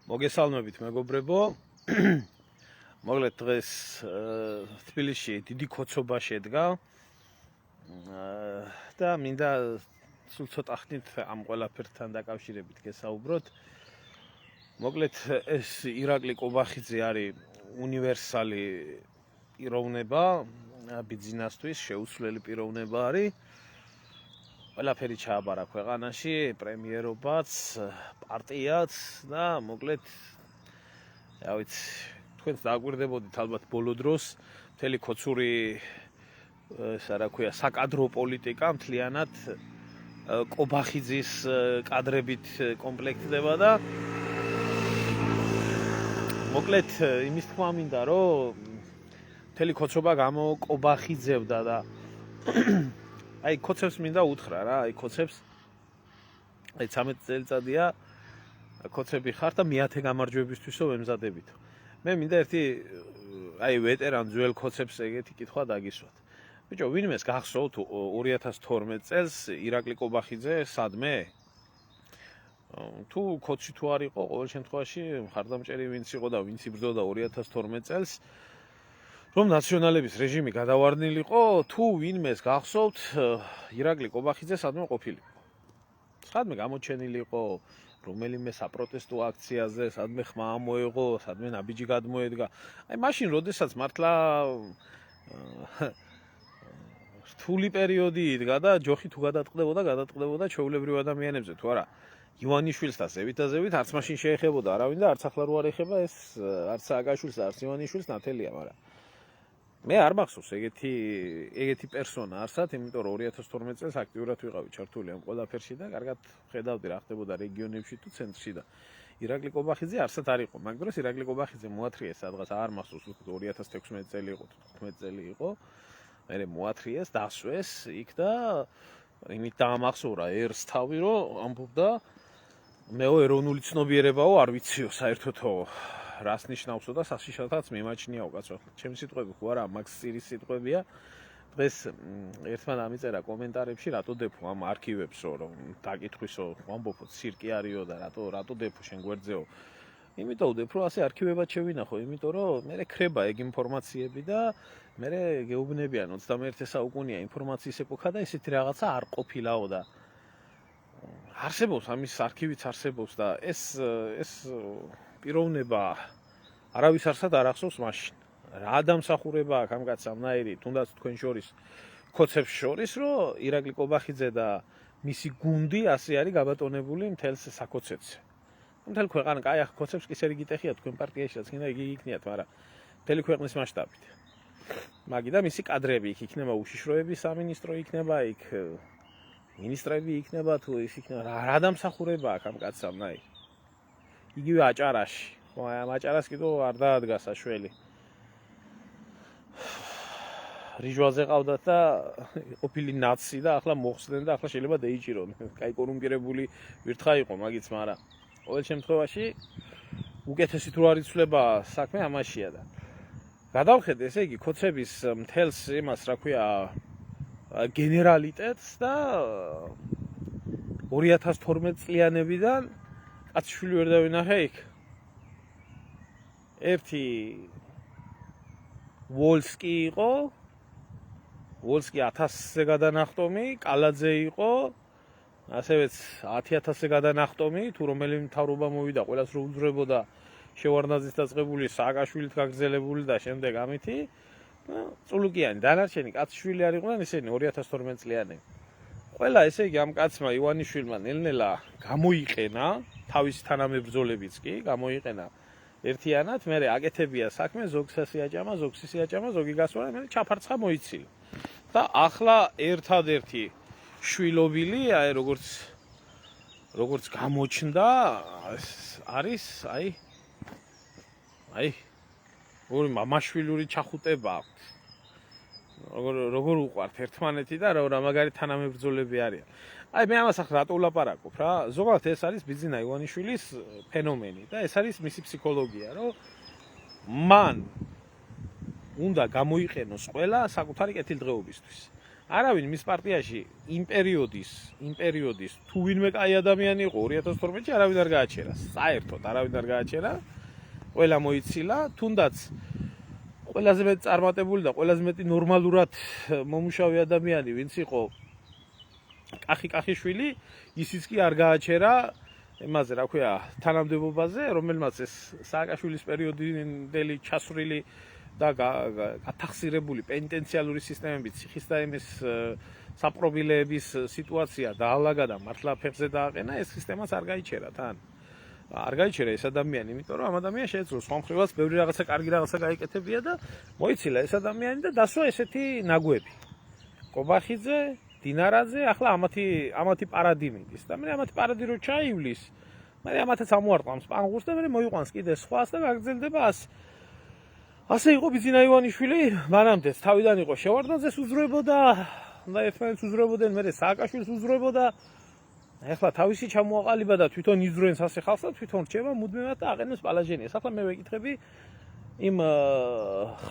მოგესალმებით მეგობრებო. მოგლეთ დღეს თბილისში დიდი ქოცობა შედგა და მინდა სულ ცოტა ხნით ამ ყველაფერთან დაკავშირებით გესაუბროთ. მოგლეთ ეს ირაკლი კობახიძე არის უნივერსალი პიროვნება ბიზნესთვის, შეუცვლელი პიროვნება არის. ყველაფერი ჩააბარა ქვეყანაში, პრემიერობაც, პარტიაც და მოგლეთ თქვენს დააკვირდებოდით ალბათ ბოლო დროს მთელი ქოცური საკადრო პოლიტიკა მთლიანად კობახიძის კადრებით კომპლექტდება და მოგლეთ იმის თქმა მინდა, რომ მთელი ქოცობა გამოკობახიძებდა და აი ქოცებს მინდა უთხრა რა, აი ქოცებს 13 წელიწადია ქოცები ხართ და მეათე გამარჯვებისთვისო ვემზადებით. მე მინდა ერთი აი ვეტერან ძველ ქოცებს ეგეთი კითხვა დაგისვათ. ბიჭო, ვინმეს გახსოვთ 2012 წელს ირაკლი კობახიძე სადმე? თუ ქოცი თუ არ იყო, ყოველ შემთხვევაში მხარდამჭერი ვინც იყო და ვინც იბრძოდა 2012 წელს რომ ნაციონალების რეჟიმი გადავარდნილიყო, თუ ვინმეს გახსოვთ ირაკლი კობახიძე სადმე ყოფილიყო? სადმე გამოჩენილიყო, რომელიმე საპროტესტო აქციაზე, სადმე ხმა ამოეღო, სადმე ნაბიჯი გადმოედგა. აი მაშინ, როდესაც მართლა რთული პერიოდი იდგა და ჯოხი თუ გადატყდებოდა ჩვეულებრივ ადამიანებზე, თუ არა ივანიშვილს და ზევითაზევით, არც მაშინ შეეხებოდა არავინ და არც ახლა რო არ ეხება ეს არც სააკაშვილს და არც ივანიშვილს ნათელია, მაგრამ მე არ მახსოვს ეგეთი პერსონა არსად, იმიტომ რომ 2012 წელს აქტიურად ვიყავი ჩართული ამ ყველაფერში და კარგად ხედავდი რა ხდებოდა რეგიონებში თუ ცენტრში და ირაკლი კობახიძე არსად არ იყო. მაგ დროს ირაკლი კობახიძე მოათრიეს სადღაც არ მახსოვს 2016 წელი იყო, 15 წელი იყო. მე მოათრიეს, დასვეს იქ და იმით დაამახსოვრა ერს თავი, რომ ამბობდა მეო ეროვნული ცნობიერებაო, არ ვიციო საერთოდო რას ნიშნავსო და სასიშათაც მიმაჩნიაო კაცო. ჩემი სიტყვები ხო არა, მაგ სირის სიტყვებია. დღეს ერთმა დამიწერა კომენტარებში, რატო დეფო ამ არქივებსო, რომ დაკითხვისო, ვამბობო, ცირკი არისო და რატო დეფო შენ გვერდზეო. იმიტომ დეფო ასე არქივებად შევინახო, იმიტომ რომ მე ქრება ეგ ინფორმაციები და მე გეუბნებიან 21 საუკუნეა ინფორმაციის ეპოქა და ესეთი რაღაცა არ ყოფილაო და არსებობს ამის არქივიც არსებობს და ეს პიროვნება არავის არსად არ ახსოვს მაშინ. რა დამსახურება აქვს ამ კაცს ამნაირი, თუნდაც თქვენ შორის ქოცებს შორის, რომ ირაკლი კობახიძე და მისი გუნდი ასე არის გაბატონებული მთელს საქოცეთზე. მთელი ქვეყანა, კაი ახ ქოცებს კი სერი გიტეხია თქვენ პარტიაშიც, კიდე იგი იქნიათ, მაგრამ მთელი ქვეყნის მასშტაბით. მაგი და მისი კადრები იქ იქნება, უშიშროების სამინისტრო იქნება, იქ მინისტრები იქნება, თუ ის იქნება, რა დამსახურება აქვს ამ კაცს ამნაირი. იგივე აჭარაში. ხო, ამ აჭარას კიდევ არ დაადგა საშველი. რიჟვაზე ყავდათ და ყოფილი ნაცი და ახლა მოხსდნენ და ახლა შეიძლება დაიჭირონ. კაი კორუმპირებული ვირთხა იყო მაგიც, მაგრამ ყოველ შემთხვევაში უკეთესი თუ არ იცვლება საქმე ამაშია და გადავხედე, ესე იგი, ქოცების მთელს იმას, რა ქვია, გენერალიტეტს და 2012 წლიანებიდან კაცშვილი ვერ დავინახე იქ. ერთი ვოლსკი იყო, ვოლსკი 1000-ზე გადანახტომი, კალაძე იყო, ასევეც 10000-ზე გადანახტომი, თუ რომელი მთავრობა მოვიდა, ყველას რო უძრებოდა შევარდნაძის დაწყებული, სააკაშვილით გაგრძელებული და შემდეგ ამითი, წულუკიანი, დანარჩენი კაცშვილი არ იყვნენ ისინი 2012 წლიანი. ყველა ესე იგი ამ კაცმა ივანიშვილმა ნელ-ნელა გამოიყენა, თავისი თანამებრძოლებიც კი გამოიყენა ერთიანად, მე აკეთებია საქმე, ზოგს ასე აჭამა, ზოგს ისე აჭამა, ზოგი გასვლა, მე ჩაფარცხა მოიცილა. და ახლა ერთადერთი შვილობილი, აი როგორც გამოჩნდა, არის აი ორი მამაშვილური ჩახუტება აქვს. როგორ უყვართ ერთმანეთი და რა მაგარი თანამებრძოლები არიან. აი მე ამას ახლა რატო ვლაპარაკობ რა? ზოგადად ეს არის ბიძინა ივანიშვილის ფენომენი და ეს არის მისი ფსიქოლოგია, რომ მან უნდა გამოიყენოს ყველა საკუთარი კეთილდღეობისთვის. არავინ მის პარტიაში იმ პერიოდის თუ ვინმე კაი ადამიანი იყო 2012-ში არავინ არ გააჩერა. საერთოდ არავინ არ გააჩერა. ყველა მოიცილა, თუნდაც ყველაზე მეტ წარმატებული და ყველაზე მეტი ნორმალურად მომუშავე ადამიანი ვინც იყო კახიშვილი, ისიც კი არ გააჩერა იმაზე, რა ქვია, თანამდებობაზე, რომელმაც ეს სააკაშვილის პერიოდინდელი ჩასვრილი და გათახსირებული პენიტენციალური სისტემებით ციხის და იმის საპრობილეების სიტუაცია დაალაგა და მართლა ფეხზე დააყენა, ეს სისტემაც არ გაიჩერა თან. არ გაიჩერა ეს ადამიანი, იმიტომ რომ ამ ადამიანს შეეძლო სხვა მხრივაც ბევრი რაღაცა კარგი რაღაცა გაიკეთებია და მოიცილა ეს ადამიანი და დასვა ესეთი ნაგვები. კობახიძე, დინარაძე, ახლა ამათი პარადინის და მე ამათი პარადი რო ჩაივლის, მე ამათაც ამოარტყამს პანგურს და მე მოიყვანს კიდე სხვას და გაგრძელდება ასე. ასე იყო ბიძინა ივანიშვილი, მანამდეც თავიდან იყო შევარდნაძეს უძროებოდა და ერთმანეთს უძროებოდნენ, მე სააკაშვილს უძროებოდა. ეხლა თავისი ჩამოაყალიბა და თვითონ იზროენს ასე ხალხს და თვითონ რჩება მუდმივად და აყენებს პალაჟენიას. ახლა მე ვეკითხები იმ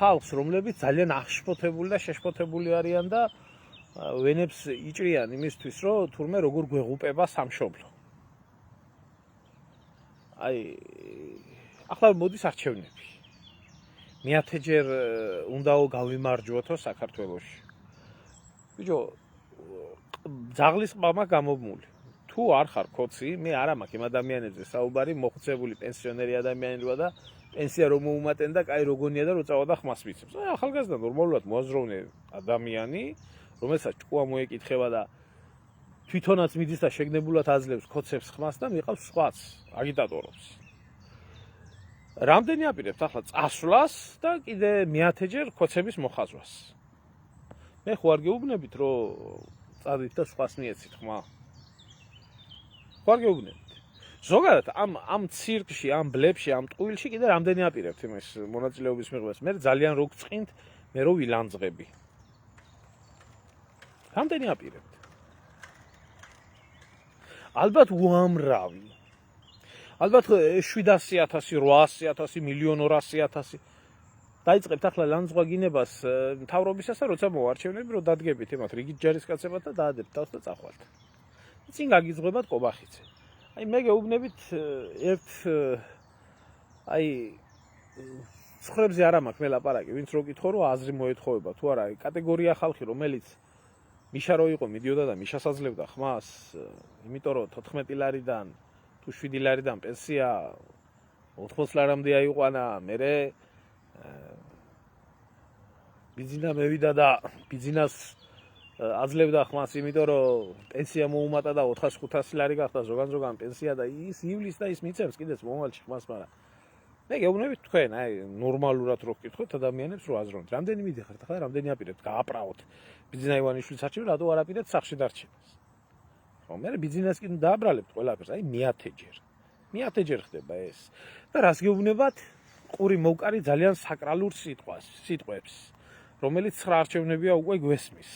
ხალხს, რომლებიც ძალიან აღშფოთებული და შეშფოთებული არიან და ვენებს იჭრიან იმისთვის, რომ თურმე როგორ გვეღუპება სამშობლო. აი, ახლა მოდის არჩევნები. მეათეჯერ უნდაო გავიმარჯვოთო საქართველოში. ბიჭო, ძაღლის ყბამა გამომული. თუ არ ხარ ქოცი, მე არა მაქვს იმ ადამიანებზე საუბარი, მოხუცებული პენსიონერი ადამიანია და პენსია რომ მოუმატენ და კაი როგონია და რო წავა და ხმას მიცემს. აი, ახალგაზრდა ნორმალურად მოაზროვნე ადამიანი, რომელსაც ჭკუა მოეკითხება და თვითონაც მიდის და შეგნებულად აძლევს ქოცებს ხმას და მიყავს სხვაც, აგიტატორობს. რამდენი აპირებთ ახლა წასვლას და კიდე მეათეჯერ ქოცების მოხაზვას. მე ხო არ გეუბნებით, რომ წადით და სხვას მიეცით ხმა. ხო არ გეუბნებით. ზოგადად ამ ცირკში, ამ ბლებში, ამ ტყუილში კიდე რამდენი აპირებთ იმის მონაწილეობის მიღებას. მე ძალიან რო გწყინთ, მე რო ვილანძღები. რამდენი აპირებთ? ალბათ უამრავი. ალბათ 700.000, 800.000, 1,200,000. დაიწყებთ ახლა ლანძღვა გინებას მთავრობისას და როცა მოარჩევნები, რომ დადგებით იმათ რიგით ჯარისკაცებად და დაადებთ თავს და წახვალთ. წინ გაგიძღვებათ კობახიძე. აი მე გეუბნებით ერთ აი ცხრებზე არა მაქვს მე ლაპარაკი, ვინც რო კითხო რომ აზრი მოეთხოვება თუ არა, კატეგორია ხალხი რომელიც მიშა რო იყო მიდიოდა და მიშას აძლევდა ხმას, იმიტომ რომ 14 ლარიდან თუ 7 ლარიდან პენსია 80 ლარამდე აიყვანა, მერე ბიძინა მევიდა და ბიძინას აძლევდა ხმას, იმიტომ რომ პენსია მოუმატა და 400-500 ლარი გახდა ზოგან პენსია და ის ივლის და ის მიცემს კიდეც მომავალში ხმას, მაგრამ მე გეუბნებით თქვენ, აი ნორმალურად რო გკითხოთ ადამიანებს რო აზროვნთ, რამდენი მიდიხართ ახლა, რამდენი აპირებთ გააправოთ ბიძინა ივანიშვილის არჩევანი, რატო არ აპირებთ სახლში დარჩენას. ხო, მე ბიძინას კიდე დააბრალებთ ყველაფერს, აი მეათეჯერ ხდება ეს. და რას გეუბნებათ? ყური მოვკარი ძალიან საკრალურ სიტყვებს, რომელიც 9 არჩევნებია უკვე გვესმის.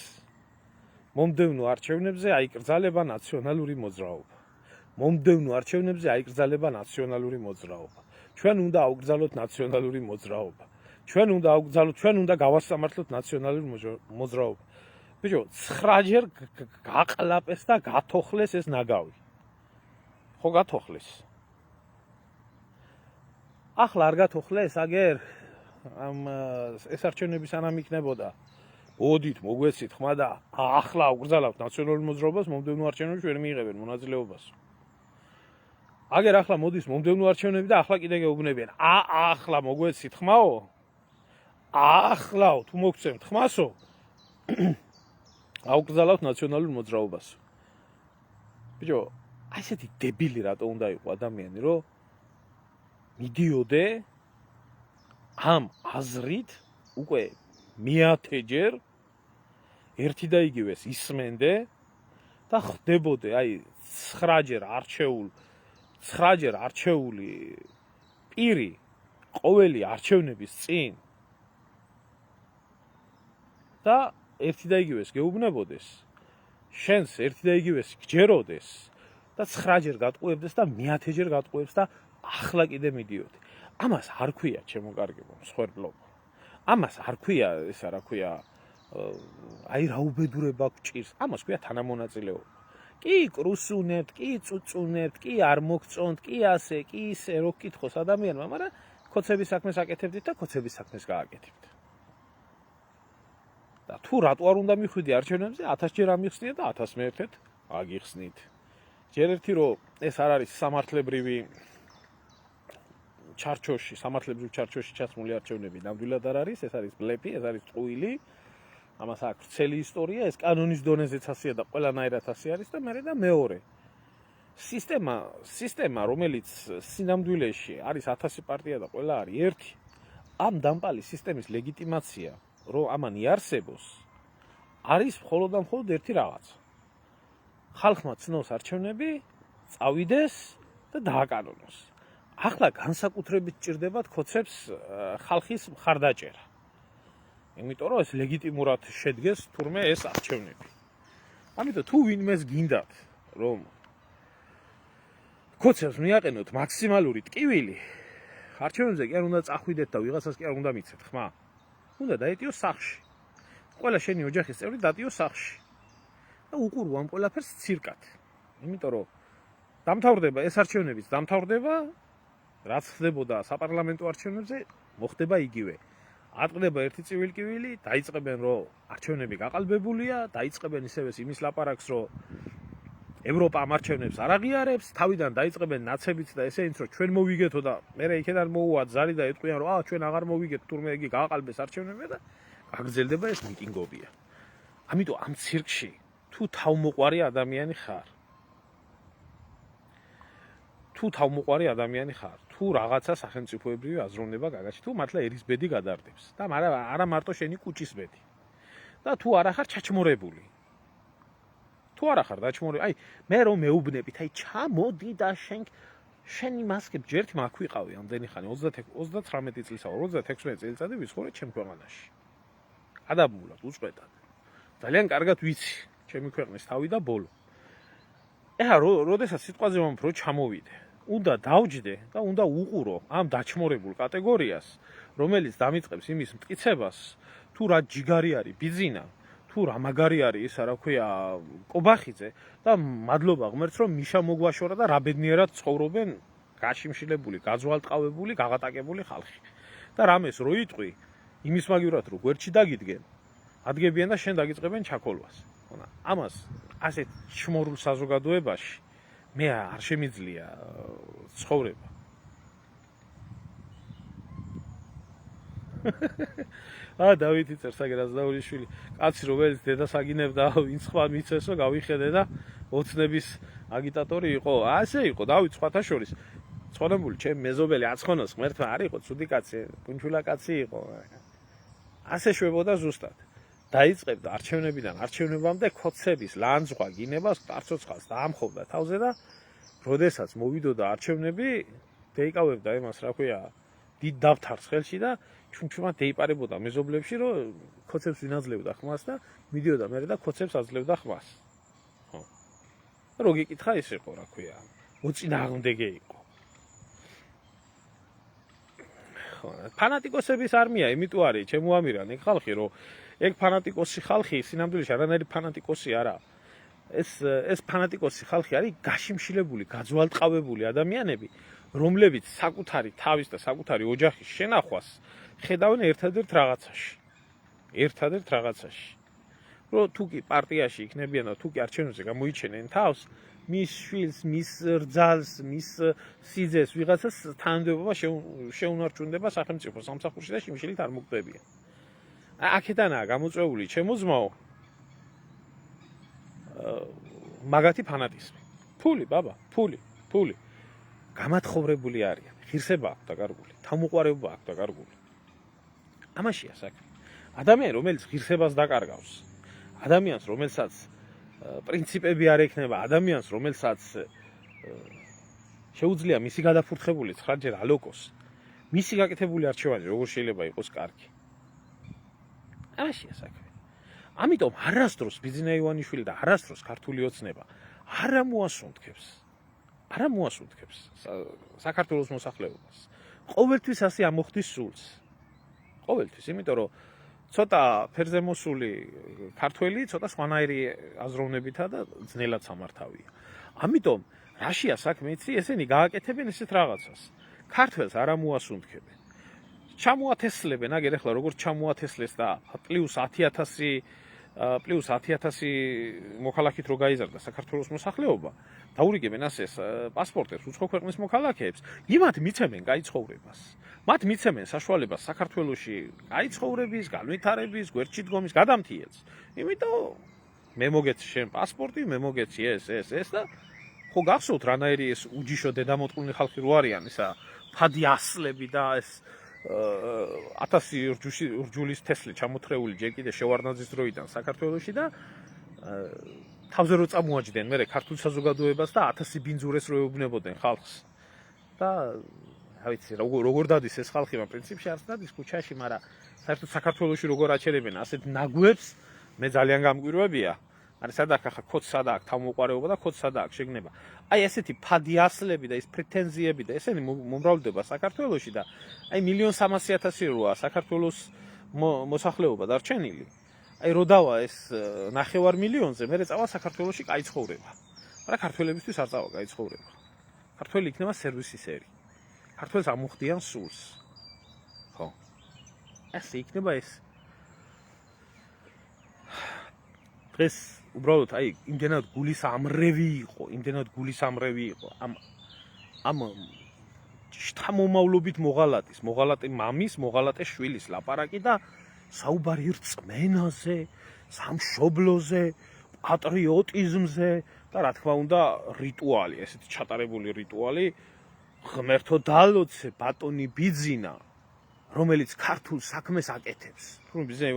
მომდევნო არჩევნებზე აიკრძალება ნაციონალური მოძრაობა. მომდევნო არჩევნებზე აიკრძალება ნაციონალური მოძრაობა. ჩვენ უნდა ავკრძალოთ ნაციონალური მოძრაობა. ჩვენ უნდა გავასამართლოთ ნაციონალური მოძრაობა. ბიჭო, 9-ჯერ გაყლაპეს და გათოხლეს ეს ნაგავი. ხო გათოხლეს. ახლა არ გათოხლეს, აგერ ეს არჩევნები სანამ იქნებოდა. ოდით, მოგვეცით ხმა და ახლა ავკრძალავთ ნაციონალურ მოძრაობას, მომდევნო არჩევნებში ვერ მიიღებენ მონაწილეობას. აგერ ახლა მოდის მომდევნო არჩევნები და ახლა კიდე გეუბნებიან. ახლა მოგვეცით ხმაო? ახლა თუ მოგცემთ ხმასო? ავკრძალავთ ნაციონალურ მოძრაობას. ბიჭო, აი ესეთი დებილი რატო უნდა იყო ადამიანი, რომ მიდიოდე ამ აზრით უკვე მეათეჯერ ერთი და იგივეს ისმენდე და ხდებოდე აი 9-ჯერ არჩეული პირი ყოველი არჩევნების წინ და ერთი და იგივეს გეუბნებოდეს, შენს ერთი და იგივეს გჯეროდეს და 9-ჯერ გატყუებდეს და მეათეჯერ გატყუებს და ახლა კიდე მიდიოდი. ამას არ ქვია ჩემო კარგებო მსხვერპლობა. ამას არ ქვია ესა რა ქვია აი რა უბედურება გჭირს. ამას ქვია თანამონაწილეობა. კი კრუსუნებთ, კი წუწუნებთ, კი არ მოგწონთ, კი ასე, კი ისე რო გკითხოს ადამიანმა, მაგრამ ქოცების საქმეს აკეთებდით და ქოცების საქმეს გააკეთებთ. და თუ რატო არ უნდა მიხვიდი არჩევნებზე, 1000 ჯერ ამიხსნია და 1001-ით აგიხსნით. ჯერ ერთი რომ ეს არ არის სამართლებრივი ჩარჩოში, სამართლებრივ ჩარჩოში ჩასმული არჩევნები ნამდვილად არ არის, ეს არის ბლეფი, ეს არის ტყუილი. ამას აქვს ვრცელი ისტორია, ეს კანონის დონეზეც ასეა და ყველანაირად ასე არის და მერე და მეორე. სისტემა, რომელიც სინამდვილეში არის 1000 პარტია და ყველა არის ერთი, ამ დამპალი სისტემის ლეგიტიმაცია, რომ ამან იარსებოს, არის მხოლოდ და მხოლოდ ერთი რაღაცა. ხალხმა ცნოს არჩევნები, წავიდეს და დააკანონოს. ახლა განსაკუთრებით ჭირდებათ ქოცებს ხალხის მხარდაჭერა. იმიტომ რომ ეს ლეგიტიმურად შედგეს თურმე ეს არჩევნები. ამიტომ თუ ვინმეს გინდათ, რომ ქოცებს მიაყენოთ მაქსიმალური ტკივილი, არჩევნებზე კი არ უნდა წახვიდეთ და ვიღაცას კი არ უნდა მიცეთ, ხმა? უნდა დაეტიოს სახლში. ყველა შენი ოჯახის წევრი დატიოს სახლში. და უყურო ამ ყველაფერს ცირკად. იმიტომ რომ დამთავრდება ეს არჩევნებიც დამთავრდება, რაც ხდებოდა საპარლამენტო არჩევნებზე, მოხდება იგივე. ატყდება ერთი ცივილკივილი, დაიწყებენ რომ არჩევნები გაყალბებულია, დაიწყებენ ისევ იმის ლაპარაკს, რომ ევროპა ამ არჩევნებს არ აღიარებს, თავიდან დაიწყებენ ნაცებიც და ესეც რომ ჩვენ მოვიგეთო და მერე იქიდან მოუვა ზარი და ეტყვიან რომ ჩვენ აღარ მოვიგეთ, თურმე იგი გააყალბეს არჩევნები და გაგრძელდება ეს მიტინგობია. ამიტომ ამ ცირკში თუ თავმოყვარი ადამიანი ხარ, თუ რაღაცა სახელმწიფოებრივი აზროვნება გაგაჩნდა, თუ მართლა ერისბედი გადარდებს და არა მარტო შენი კუჭის ბედი. და თუ არა ხარ ჩაჩმორებული. თუ არა ხარ დაჩმორებული, აი მე რომ მეუბნებით, აი ჩამოდი და შენი მასკები ჯერთ მაქვიყავი ამდენი ხანი 39 წლისა, 36 წელიწადი ვიცხოვრე ჩემ ქვეყანაში. გადაბმულად, უწყვეტად. ძალიან კარგად ვიცი ჩემი ქვეყნის თავი და ბოლო. ეხლა როდესაც სიტყვაზე მომფრო რომ ჩამოვიდე, უნდა დავჯდე და უნდა უყურო ამ დაჩმორებულ კატეგორიას, რომელიც დამიწყებს იმის მტკიცებას, თუ რა ჯიგარი არის ბიზინა, თუ რა მაგარი არის ისა რა ქვია კობახიძე და მადლობა ღმერთს რომ მიშა მოგვაშორა და რა ბედნიერად ცხოვრობენ გაშიმშილებული, გაძვალტყავებული, გაღატაკებული ხალხი. და რამეს რო იტყვი, იმის მაგივრად რომ გვერდში დაგიდგენ, ადგებიან და შენ დაგიწყებენ ჩაქოლვას. ამას ასეთ ჩმორულ საზოგადოებაში მე არ შემიძლია ცხოვრება. დავითი წერს აგერ აზნაურიშვილი, კაცი რომელიც დედას აგინებდა, ვინც სხვა მიცესო, გავიხედე და ოცნების აგიტატორი იყო. ასე იყო დავით სხვათა შორის. ცხონებული ჩემ მეზობელი აცხონოს ღმერთმა არ იყო ცუდი კაცი, პუნჩულა კაცი იყო. ასე შვებოდა ზუსტად. დაიწყებდა არჩევნებიდან არჩევნებამდე ქოცების ლანძღვა გინებას წარცოცხალს დაამხობდა თავზე და როდესაც მოვიდოდა არჩევნები, დაიკავებდა იმას რა ქვია დიდ დავთარს ხელში და ჩუმჩუმად დაიპარებოდა მეზობლებში, რომ ქოცებს ვინაძლევდა ხმას და მიდიოდა მერე და ქოცებს აძლევდა ხმას. ხო. რო გიკითხა ის იყო რა ქვია, მოწინააღმდეგე იყო. ხო, ფანატიკოსების არმია, იმიტომ არის ჩემოამირან ეგ ხალხი, რომ ეგ ფანატიკოსი ხალხი სინამდვილეში არანაირი ფანატიკოსი არა. ეს ფანატიკოსი ხალხი არის გაშიმშილებული, გაძვალტყავებული ადამიანები, რომლებიც საკუთარი თავის და საკუთარი ოჯახის შენახვას ხედავენ ერთადერთ რაღაცაში. რომ თუ კი პარტიაში იქნებიან და თუ კი არჩევნებზე გამოიჩენენ თავს, მის შვილს, მის რძალს, მის სიძეს ვიღაცას თანამდებობა შეუნარჩუნდება სახელმწიფო სამსახურში და შიმშილით არ მოგწევიან. აქედანაა გამოწვეული ჩემო ძმაო მაგათი ფანატიზმი. ფული, ბაბა, ფული. გამათხოვრებული არიან. ღირსება აქვს დაკარგული, თავმოყარება აქვს დაკარგული. ამაშია საქმე. ადამიანი, რომელიც ღირსებას დაკარგავს, ადამიანს, რომელსაც პრინციპები არ ექნება, ადამიანს, რომელსაც შეუძლია მისი გადაფურთხებული 9-ჯერ ალოკოს, მისი გაკეთებული არჩევანი როგორ შეიძლება იყოს კარგი. ამაშია საქმე. ამიტომ არასდროს ბიზნა ივანიშვილი და არასდროს ქართული ოცნება არ მოასუნთქებს საქართველოს მოსახლეობას. ყოველთვის ასე ამოხდის სულს. ყოველთვის, იმიტომ რომ ცოტა ფერზე მოსული ქართველი ცოტა სხვანაირი აზროვნებითა და ძნელად სამართავია. ამიტომ რაშია საქმე იცი, ესენი გააკეთებენ ესეთ რაღაცას. ქართველს არ ამოასუნთქებენ. ჩამოათესლებენ, აგერ ახლა როგორც ჩამოათესლეს და პლუს 10,000 მოქალაქით რო გაიზარდა საქართველოს მოსახლეობა, დაურიგებენ ასეს პასპორტებს უცხო ქვეყნის მოქალაქეებს, იმათ მიცემენ კაი ცხოვრებას. მათ მიცემენ საშუალებას საქართველოში კაი ცხოვრების, განვითარების, გვერდში დგომის გადამთიელს. იმიტომ მე მოგეცი შენ პასპორტი, მე მოგეცი ეს და ხო გახსოვთ რანაირი ეს უჯიშო დედამოტყუნე ხალხი რო არიან, ისა ფადი ასლები და ეს 1000 რჯულის თესლი ჩამოთრეული ჯერ კიდე შევარდნაძის დროიდან საქართველოში და თავზე რო წამოაჯდნენ მე ქართულ საზოგადოებას და 1000 ბინძურეს რო ეუბნებოდნენ ხალხს. და რა ვიცი, როგორ დადის ეს ხალხი, მაგრამ პრინციპში არც დადის ქუჩაში, მაგრამ საერთოდ საქართველოში როგორ აჩერებენ ასეთ ნაგვებს, მე ძალიან გამგვირვებია. არის სადაც ახლა ქოც სადაც თავმოყარეობა და ქოც სადაც შეგნება. აი ესეთი ფადი ასლები და ეს პრეტენზიები და ესენი მომრავლდება საქართველოში და აი 1,300,000 როა საქართველოს მოსახლეობა დარჩენილი. აი რო დავა ეს 9 მილიონზე, მე წავა საქართველოში კაი ცხოვრება. მაგრამ ქართველებისთვის არ წავა კაი ცხოვრება. ქართველი იქნება სერვისისერი. ქართველს ამუხდიან სულს. ხო. ეს იქნება ეს. დღეს უბრალოდ აი იმდენად გულის ამრევი იყო ამ შთამომავლობით მოღალატე მამის, მოღალატე შვილის ლაპარაკი და საუბარი რწმენაზე, სამშობლოზე, პატრიოტიზმზე და რა თქმა უნდა რიტუალი, ესეთი ჩატარებული რიტუალი ღმერთო დალოცე ბატონი ბიძინა, რომელიც ქართულ საქმეს აკეთებს. თუმცა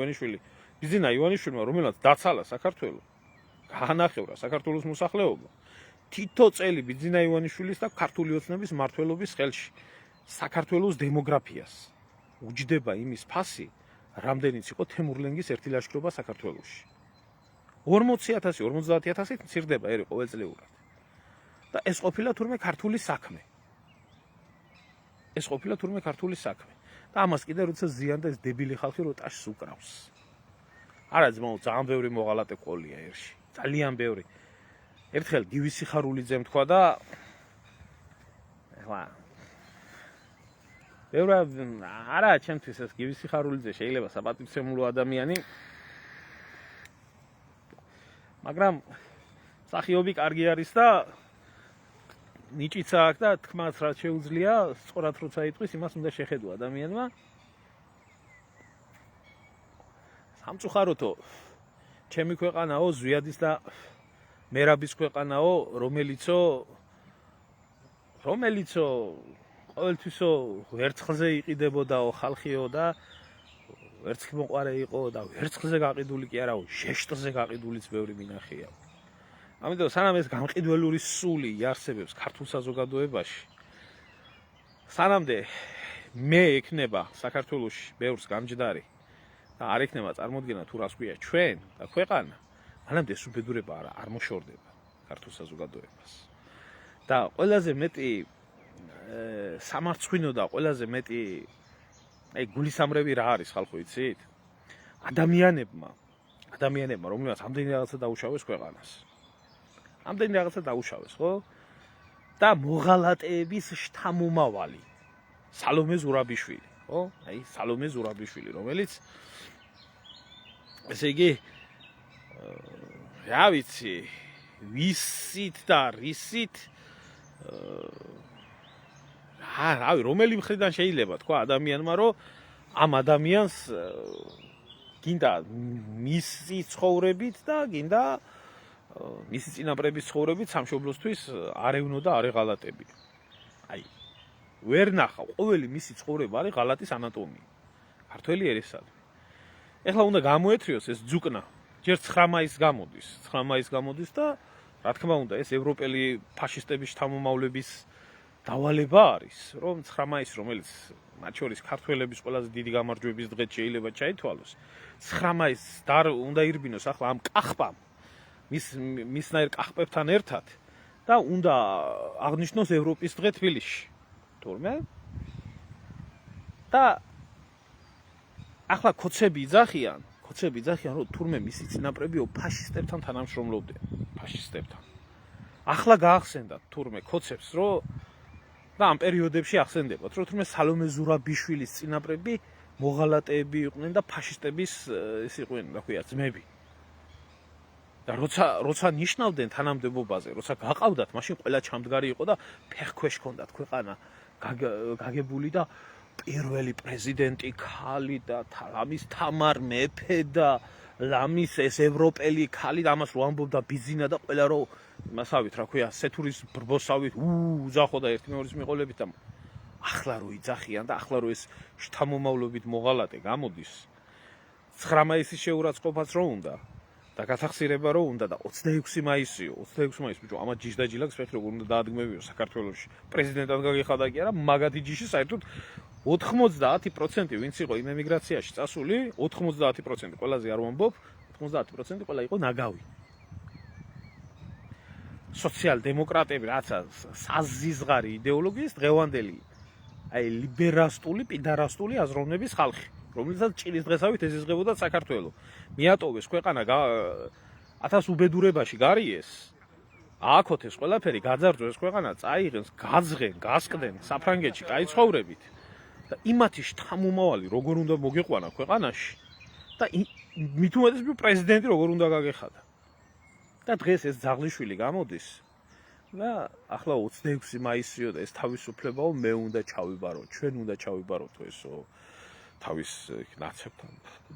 ბიძინა ივანიშვილმა, რომელსაც დაცალა საქართველო, გაანახევრა საქართველოს მოსახლეობა. თითო წელი ბიძინა ივანიშვილის და ქართული ოცნების მმართველობის ხელში საქართველოს დემოგრაფიას უჯდება იმის ფასი, რამდენიც იყო თემურლენგის ერთი ლაშქრობა საქართველოში. 40,000-50,000 მცირდება ერი ყოველწლიურად. და ეს ყოფილა თურმე ქართული საქმე. და ამას კიდე როცა ზიანდა ეს დებილი ხალხი რო ტაშს უკრავს. არა ძმაო, ძალიან ბევრი მოღალატე ყოლია ერში. ძალიან ბევრი. ერთხელ გივი სიხარულიძემ თქვა და ეხლა არა ჩემთვის ეს გივი სიხარულიძე შეიძლება საპატივცემულო ადამიანი, მაგრამ სახიობი კარგი არის და ნიჭიც აქვს და თქმაც რაც შეუძლია, სწორად როცა იტყვის, იმას უნდა შეხედო ადამიანმა. სამწუხაროთო ჩემი ქვეყანაო, ზვიადის და მერაბის ქვეყანაო, რომელიცო ყოველთვისო ვერცხლზე იყიდებოდაო ხალხიო და ვერცხლმოყვარე იყო და ვერცხლზე გაყიდული კი არაო, ჟეშტზე გაყიდულიც ბევრი მინახია. ამიტომ სანამ ეს გამყიდველური სული იარსებებს ქართულ საზოგადოებაში, სანამდე მე ექნება საქართველოში ბევრს გამჯდარი და არ ექნება წარმოდგენა თუ რას ქვია ჩვენ და ქვეყანა, მანამდე ეს უბედურება არ მოშორდება ქართულ საზოგადოებას. და ყველაზე მეტი სამარცხვინო და ყველაზე მეტი აი გულისამრევი რა არის ხალხო იცით? ადამიანებმა, რომლებსაც ამდენი რაღაცა დაუშავეს ქვეყანას. ამდენი რაღაცა დაუშავეს, ხო? და მოღალატეების შთამომავალი სალომე ზურაბიშვილი, ხო? აი სალომე ზურაბიშვილი, რომელიც ესე იგი რა ვიცი, ვისით და რისით რავი, რომელი მხრიდან შეიძლება თქვა ადამიანმა, რომ ამ ადამიანს გინდა მისი ცხოვრებით და გინდა მისი წინაპრების ცხოვრებით სამშობლოსთვის არევნო და არეღალატები. აი, ვერ ნახავ, ყოველი მისი ცხოვრება არის ღალატის ანატომია. ქართველი ერისადმი. ეხლა უნდა გამოეთრიოს ეს ძუკნა. ჯერ 9 მაისს გამოდის და რა თქმა უნდა ეს ევროპელი ფაშისტების შთამომავლების დავალება არის, რომ 9 მაისი, რომელიც მათ შორის ქართველების ყველაზე დიდი გამარჯვების დღეც შეიძლება ჩაითვალოს, 9 მაისს უნდა ირბინოს ახლა ამ კახპამ, მისნაირ კახპებთან ერთად და უნდა აღნიშნოს ევროპის დღე თბილისში. თურმე და ახლა ქოცები იძახიან, რომ თურმე მისი წინაპრებიო ფაშისტებთან თანამშრომლობდნენ, ფაშისტებთან. ახლა გაახსენდათ თურმე ქოცებს, რომ და ამ პერიოდებში ახსენდებათ, რომ თურმე სალომე ზურაბიშვილის წინაპრები მოღალატეები იყვნენ და ფაშისტების ის იყვნენ, რა ქვია, ძმები. და როცა ნიშნავდნენ თანამდებობაზე, როცა გაყავდათ, მაშინ ყველა ჩამდგარი იყო და ფეხქვეშ ჰქონდათ ქვეყანა გაგებული და პირველი პრეზიდენტი ქალი და ლამის თამარ მეფე და ლამის ეს ევროპელი ქალი და ამას რო ამბობდა ბიზინა და ყველა რო მასავით, რა ქვია, სეთურის ბრბოსავით უძახოდა ერთი მეორის მიყოლებით და ახლა რო იძახიან და ახლა რო ეს შთამომავლობით მოღალატე გამოდის 9 მაისის შეურაცხყოფაც რო უნდა და გათახსირება რო უნდა და 26 მაისიო, 26 მაისი ბიჭო, ამათ ჯიშ და ჯილაკს ფეხი როგორ უნდა დაადგმევიო საქართველოში. პრეზიდენტად გაგიხადა კი არა, მაგათი ჯიში საერთოდ 90% ვინც იყო იმ ემიგრაციაში წასული, 90% ყველაზე არ ვამბობ, 90% ყველა იყო ნაგავი. სოციალ-დემოკრატები, რაცა საზიზღარი იდეოლოგიის დღევანდელი, აი ლიბერასტული, პიდარასტული აზროვნების ხალხი, რომელსაც ჭილის დღესავით ეზიზღებოდა საქართველო. მიატოვეს ქვეყანა 1000 უბედურებაში გარიეს. ააქოთ ეს ყველაფერი, გაძარცვეს ქვეყანა, წაიღეს, გაძღენ, გასკდნენ საფრანგეთში, გაიცხოვრებით. და იმათი შთამომავალი როგორ უნდა მოგეყვანა ქვეყანაში და მით უმეტეს პრეზიდენტი როგორ უნდა გაგეხადა. და დღეს ეს ძაღლიშვილი გამოდის და ახლა 26 მაისიო და ეს თავისუფლებაო მე უნდა ჩავიბარო, ჩვენ უნდა ჩავიბაროთ ესო თავის ნაცებთან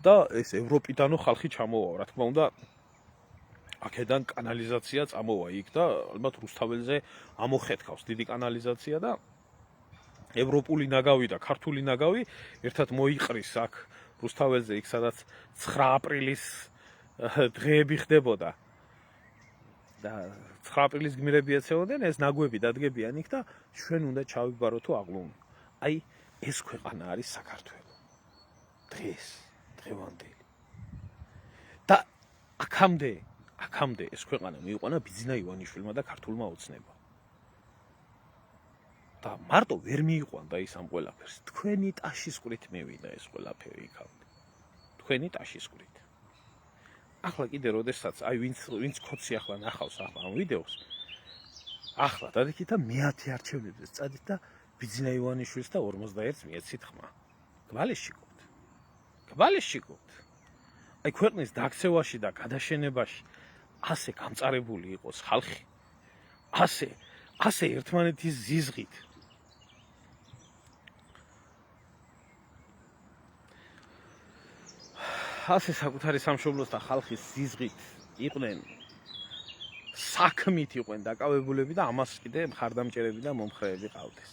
და ეს ევროპიდანო ხალხი ჩამოვა, რა თქმა უნდა აქედან კანალიზაცია წამოვა იქ და ალბათ რუსთაველზე ამოხეთქავს დიდი კანალიზაცია და ევროპული ნაგავი და ქართული ნაგავი ერთად მოიყრის აქ რუსთაველზე იქ სადაც 9 აპრილის დღეები ხდებოდა და 9 აპრილის გმირები ეცეოდნენ ეს ნაგვები დადგებიან იქ და ჩვენ უნდა ჩავიბაროთ თუ აღლუმი. აი ეს ქვეყანა არის საქართველო. დღევანდელი. და აქამდე ეს ქვეყანა მიიყვანა ბიძინა ივანიშვილმა და ქართულმა ოცნებამ. და მარტო ვერ მიიყვანდა ის ამ ყველაფერს. თქვენი ტაშისყრით მევიდა ეს ყველაფერი იქამდე. თქვენი ტაშისყრით. ახლა კიდე როდესაც აი ვინც ქოცი ახლა ნახავს ახლა ამ ვიდეოს. ახლა დადიქით და მე-10 არჩევნებზე წადით და ბიძინა ივანიშვილს და 41-ს მიეცით ხმა. გვალეშიკობთ. აი ქვეყნის დაქცევაში და გადაშენებაში ასე გამწარებული იყოს ხალხი. ასე ერთმანეთის ზიზღით. ასე საკუთარი სამშობლოს და ხალხის ზიზღით იყვნენ საქმით იყვნენ დაკავებულები და ამას კიდე მხარდამჭერები და მომხრეები ყავდეს.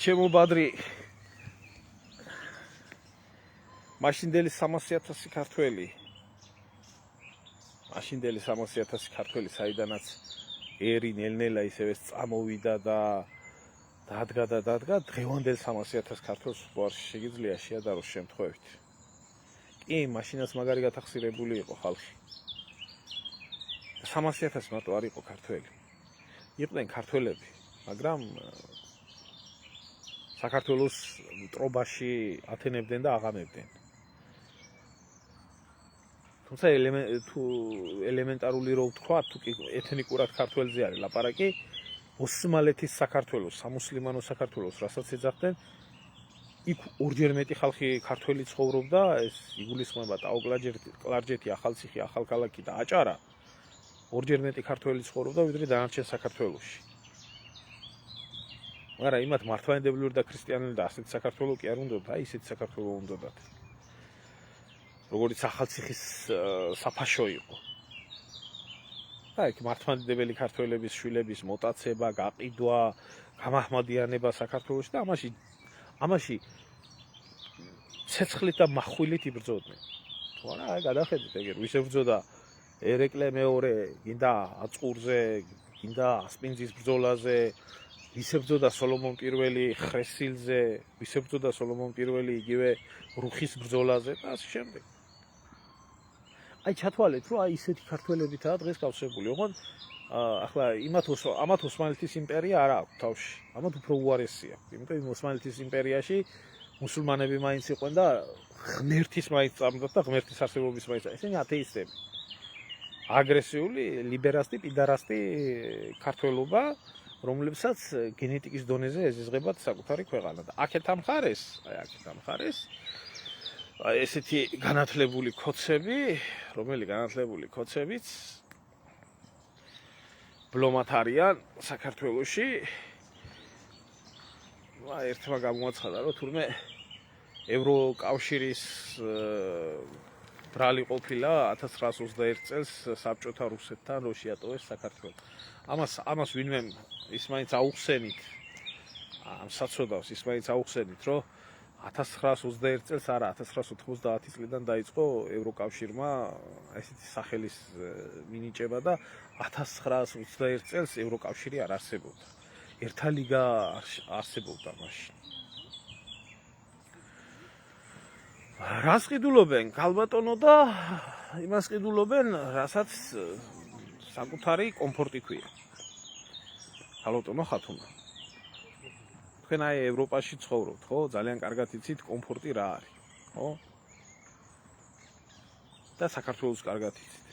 ჩემო ბადრი მაშინდელი 300,000 ქართველი საიდანაც ერი ნელ-ნელა ისევე წამოვიდა და დადგა დღევანდელ 300,000 ქართველს უარ შეიძლება შეადაროს შემთხვევით. კი, მაშინაც მაგარი გათახსირებული იყო ხალხი. 300,000 მარტო არ იყო ქართველი. იყვნენ ქართველები, მაგრამ საქართველოს მტრობაში ათენებდნენ და აღამებდნენ. თუმცა ელემენტარული რო ვთქვა, თუ კი ეთნიკურად ქართველზე არის ლაპარაკი, ოსმალეთის საქართველოს, სამუსლიმანო საქართველოს, რასაც ეძახდნენ, იქ ორჯერ მეტი ხალხი ქართველი ცხოვრობდა, ეს იგულისხმება ტაო-კლარჯეთი, ახალციხე, ახალქალაქი და აჭარა. ორჯერ მეტი ქართველი ცხოვრობდა, ვიდრე დანარჩენ საქართველოში. მაგრამ იმათ მართლმადიდებლური და ქრისტიანული და ასეთი საქართველო კი არ უნდათ, აი ისეთი საქართველო უნდათ. როგორც ახალციხის საფაშო იყო. და იქ მართლმადიდებელი ქართველების შვილების მოტაცება, გაყიდვა, გამაჰმადიანება საქართველოში და ამაში ცეცხლით და מחვილით იბრძოდნენ. თუ არა, აი გადახედეთ ეგერ ვის ებრძოდა ერეკლე მეორე, გინდა აწყურზე, გინდა ასპინძის ბრძოლაზე, ვის ებრძოდა სოლომონ პირველი ხრესილზე, ვის ებრძოდა სოლომონ პირველი იგივე რუხის ბრძოლაზე და ასე შემდეგ. აი ჩათვალეთ, რომ აი ისეთი ქართველებითაა დღეს გავსებული. ოღონდ ახლა ამათ ოსმალეთის იმპერია არ აქვს თავში. ამათ უფრო უარესია. იმიტომ იმ ოსმალეთის იმპერიაში მუსულმანები მაინც იყვნენ და ღმერთის მაინც წამდათ და ღმერთის არსებობის მაინც. ესენი ათეისტები. აგრესიული, ლიბერასტი, პიდარასტი ქართველობა, რომლებსაც გენეტიკის დონეზე ეზიზღებათ საკუთარი ქვეყანა და აქეთ ამ ხარეს ესეთი განათლებული კოცები, რომელი განათლებული კოცებიც ბლომად არიან საქართველოში. ერთმა გამოაცხადა, რომ თურმე ევროკავშირის ბრალი ყოფილა 1921 წელს საბჭოთა რუსეთთან რო შეატოვეს საქართველო. ამას ვინმე ის მაინც აუხსენით. ამ საწოდავს ის მაინც აუხსენით, რომ 1921 წელს არა 1990 წლიდან დაიწყო ევროკავშირმა ესეთი სახელის მინიჭება და 1921 წელს ევროკავშირი არ არსებობდა. ერთა ლიგა არსებობდა მაშინ. რას ყიდულობენ ქალბატონო და იმას ყიდულობენ, რასაც საკუთარი კომფორტი ქვია. ქალბატონო ხათუნა. თქვენ აი ევროპაში ცხოვრობთ, ხო? ძალიან კარგად იცით კომფორტი რა არის, ხო? და საქართველოს კარგად იცით.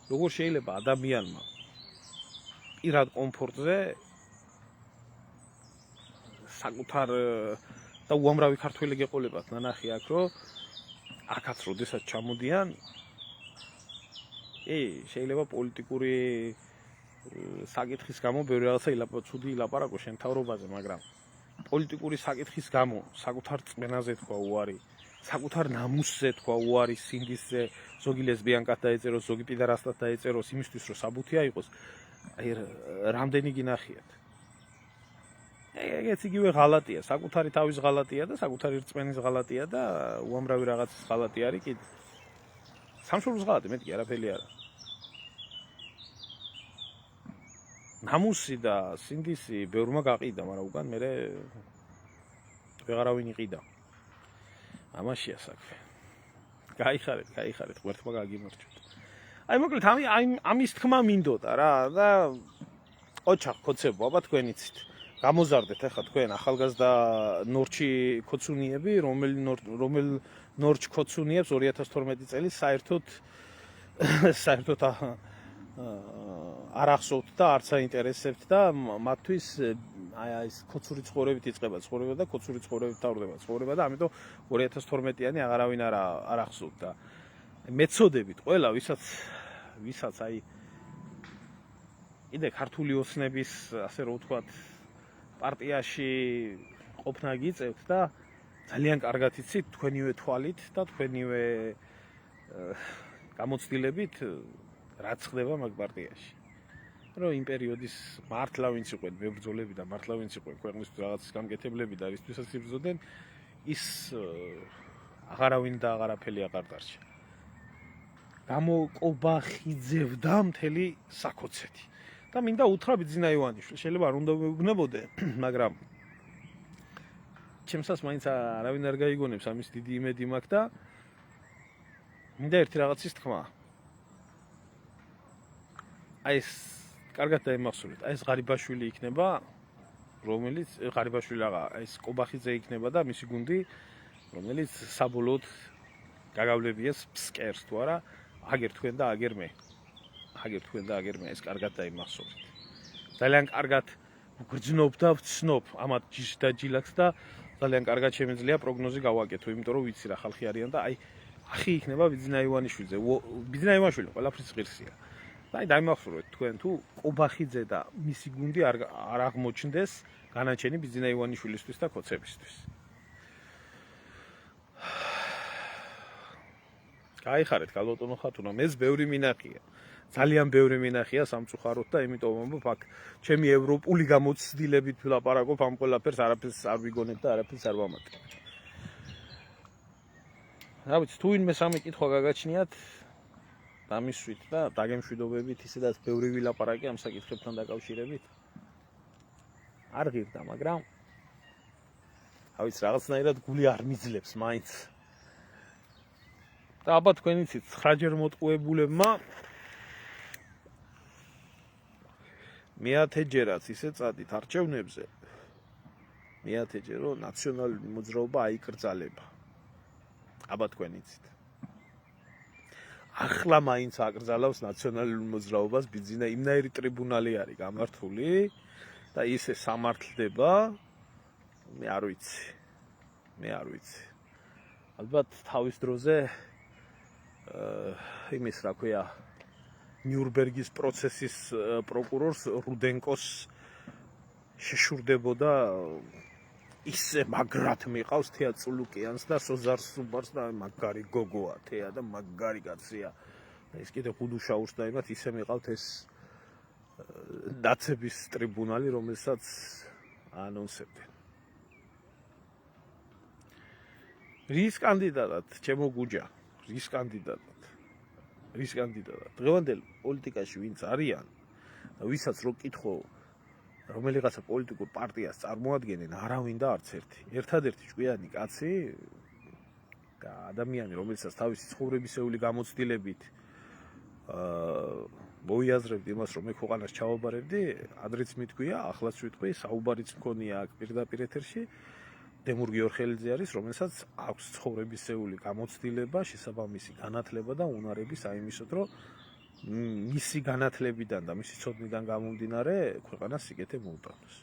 როგორ შეიძლება ადამიანმა პირად კომფორტზე საკუთარ და უამრავი ქართველი გეყოლებათ ნანახი აქ, რომ აქაც როდესაც ჩამოდიან, შეიძლება პოლიტიკური საკითხის გამო ბევრი რაღაცა ცუდი ილაპარაკო შენ თავრობაზე, მაგრამ პოლიტიკური საკითხის გამო საკუთარ წმენაზე თქვა უარი, საკუთარ ნამუსზე თქვა უარი, სინდისზე, ზოგი ლესბიანკად დაეწეროს, ზოგი პიდარასტად დაეწეროს, იმისთვის რომ საბუთია იყოს, აი რამდენი გინახიათ. ეგეც იგივე ღალატია, საკუთარი თავის ღალატია და საკუთარი რწმენის ღალატია და უამრავი რაღაცის ღალატი არის კიდე. სამშობლოს ღალატი, მეტი კი არაფერი არა. ნამუსი და სინდისი ბევრმა გაყიდა, მაგრამ უკან მერე ვეღარავინ იყიდა. ამაშია საქმე. გაიხარეთ, ღმერთმა გაგიმორჩოთ. აი მოკლედ ამის თქმა მინდოდა რა და ოჩახ კოცებო, აბა თქვენ იცით. გამოზარდეთ ახლა თქვენ ახალგაზრდა ნორჩი კოცუნიები, რომელ ნორჩ კოცუნიებს 2012 წელს საერთოდ არ ახსოვთ და არც აინტერესებთ და მათთვის აი ეს კოცური ცხოვრებით იწყება ცხოვრება და კოცური ცხოვრებით თავდება ცხოვრება და ამიტომ 2012-იანი აღარავინ არ ახსოვთ და მეცოდებით ყველა ვისაც აი კიდე ქართული ოცნების ასე რომ ვთქვათ პარტიაში ყოფნა გიწევთ და ძალიან კარგად იცით თქვენივე თვალით და თქვენივე გამოცდილებით რაც ხდება მაგ პარტიაში. რომ იმ პერიოდის მართლა ვინც იყვნენ მებრძოლები და მართლა ვინც იყვნენ ქვეყნისთვის რაღაცის გამკეთებლები და რისთვისაც იბრძოდნენ, ის აღარავინ და აღარაფერი აღარ დარჩა. გამოკობახიძევდა მთელი საკოცეთი. და მინდა უთხრა ბიძინა ივანიშვილი, შეიძლება არ უნდა ვეუბნებოდე, მაგრამ ჩემსაც მაინც არავინ არ გაიგონებს ამის დიდი იმედი მაქვს და მინდა ერთი რაღაცის თქმა. აი ეს კარგად დაიმახსოვრეთ, აი ეს ღარიბაშვილი იქნება, რომელიც ღარიბაშვილი აღა, აი ეს კობახიძე იქნება და მისი გუნდი, რომელიც საბოლოოდ გაგავლებიეს ფსკერს თუ არა, აგერ თქვენ და აგერ მე. ეს კარგად დაიმახსოვრეთ. ძალიან კარგად ვგრძნობ და ვცნობ ამათ ჯიშ და ჯილაკს და ძალიან კარგად შემიძლია პროგნოზი გავაკეთო, იმიტომ რომ ვიცი რა ხალხი არიან და აი ახი იქნება ბიძინა ივანიშვილზე. ბიძინა ივანიშვილი ყველაფრის ღირსია. და აი დაიმახსოვრეთ თქვენ თუ კობახიძე და მისი გუნდი არ აღმოჩნდეს განაჩენი ბიძინა ივანიშვილისთვის და კოცებისთვის. გაიხარეთ ქალბატონო ხათუნა, მეც ბევრი მინახია. ძალიან ბევრი მინახია სამწუხაროდ და იმიტომ ვამბობ აქ ჩემი ევროპული გამოცდილებით ვლაპარაკობ ამ ყველაფერს, არაფერს არ ვიგონებ და არაფერს არ ვამატებ. რა ვიცი, თუ ვინმე სამი კითხვა გაგაჩნიათ, დამისვით და დაგემშვიდობებით, ისედაც ბევრი ვილაპარაკე ამ საკითხებთან დაკავშირებით. არ ღირდა, მაგრამ რა ვიცი, რაღაცნაირად გული არ მიძლებს მაინც. და აბა თქვენ იცით, 9-ჯერ მოტყუებულებმა მეათეჯერაც ისე წადით არჩევნებზე. მეათეჯერ რომ ნაციონალური მოძრაობა აიკრძალება. აბა თქვენ იცით. ახლა მაინც აკრძალავს ნაციონალურ მოძრაობას ბიძინა იმნაირი ტრიბუნალი არის გამართული და ისე სამართლდება მე არ ვიცი. ალბათ თავის დროზე იმის რა ქვია ნიურნბერგის პროცესის პროკურორს რუდენკოს შეშურდებოდა ისე მაგრად მიყავს თეა წულუკიანს და სოზარ სუბარს და მაგარი გოგოა თეა და მაგარი კაცია და ის კიდე ხუდუშაურს და იმათ ისე მიყავთ ეს დაცების ტრიბუნალი რომელსაც ანონსებდნენ რის კანდიდატად ჩემო გუჯა რის კანდიდატად დღევანდელ პოლიტიკაში ვინც არიან და ვისაც რო კითხო რომელიღაცა პოლიტიკურ პარტიას წარმოადგენენ არავინ და არც ერთი. ერთადერთი ჭკვიანი კაცი და ადამიანი, რომელსაც თავისი ცხოვრებისეული გამოცდილებით მოიაზრებდი იმას, რომ მე ქვეყანას ჩავაბარებდი, ადრეც მითქვია, ახლაც ვიტყვი, საუბარიც მქონია აქ პირდაპირ ეთერში, დემურ გიორხელიძე არის, რომელსაც აქვს ცხოვრებისეული გამოცდილება, შესაბამისი განათლება და უნარები საიმისოდ, რომ მისი განათლებიდან და მისი ცოდნიდან გამომდინარე ქვეყანას სიკეთე მოუტანოს.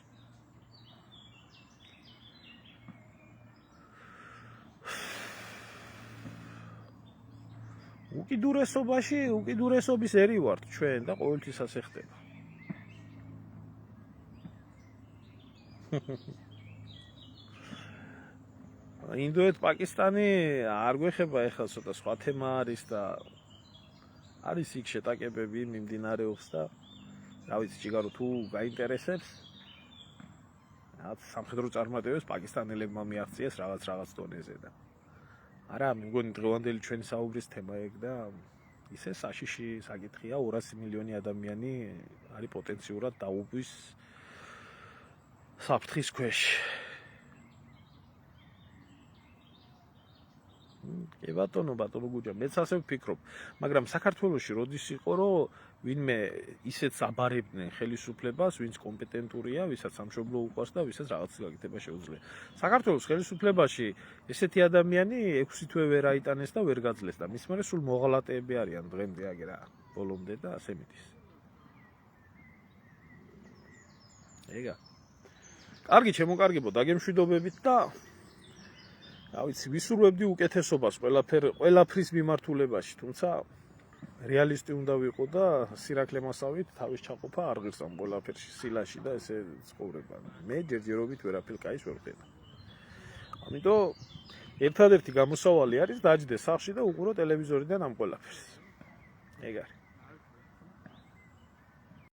უკიდურესობის ერი ვართ ჩვენ და ყოველთვის ასე ხდება. ინდოეთ-პაკისტანი არ გვეხება ეხლა ცოტა სხვა თემა არის და არის იქ შეტაკებები მიმდინარეობს და რა ვიცი ჭიგარო თუ გაინტერესებს რაღაც სამხედრო წარმატებებს პაკისტანელებმა მიაღწიეს რაღაც დონეზე და არა მე მგონი დღევანდელი ჩვენი საუბრის თემა ეგ და ისე საშიში საკითხია 200 მილიონი ადამიანი არის პოტენციურად დაუღვის საფრთხის ქვეშ კი ბატონო გუჯა მეც ასე ვფიქრობ მაგრამ საქართველოში როდის იყო რომ ვინმე ისეთ აბარებდნენ ხელისუფლებას ვინც კომპეტენტურია ვისაც სამშობლო უყვარს და ვისაც რაღაც გაკეთება შეუძლია საქართველოს ხელისუფლებაში ესეთი ადამიანი 6 თვე ვერ აიტანეს და ვერ გაძლეს და მის მერე სულ მოღალატეები არიან დღემდე აგერა ბოლომდე და ასე მიდის ეგა კარგი ჩემოკარგებო დაგემშვიდობებით და რა ვიცი ვისურვებდი უკეთესობას ყველაფრის მიმართულებაში თუმცა რეალისტი უნდა ვიყო და სირაკლე მასავით თავის ჩაყოფა არ ღირს ამ ყველაფერში სილაში და ესე ცხოვრება მე ჯერჯერობით ვერაფერ კაის ვერ ვხედა ამიტომ ერთადერთი გამოსავალი არის დაჯდე სახლში და უყურო ტელევიზორიდან ამ ყველაფერს ეგ არის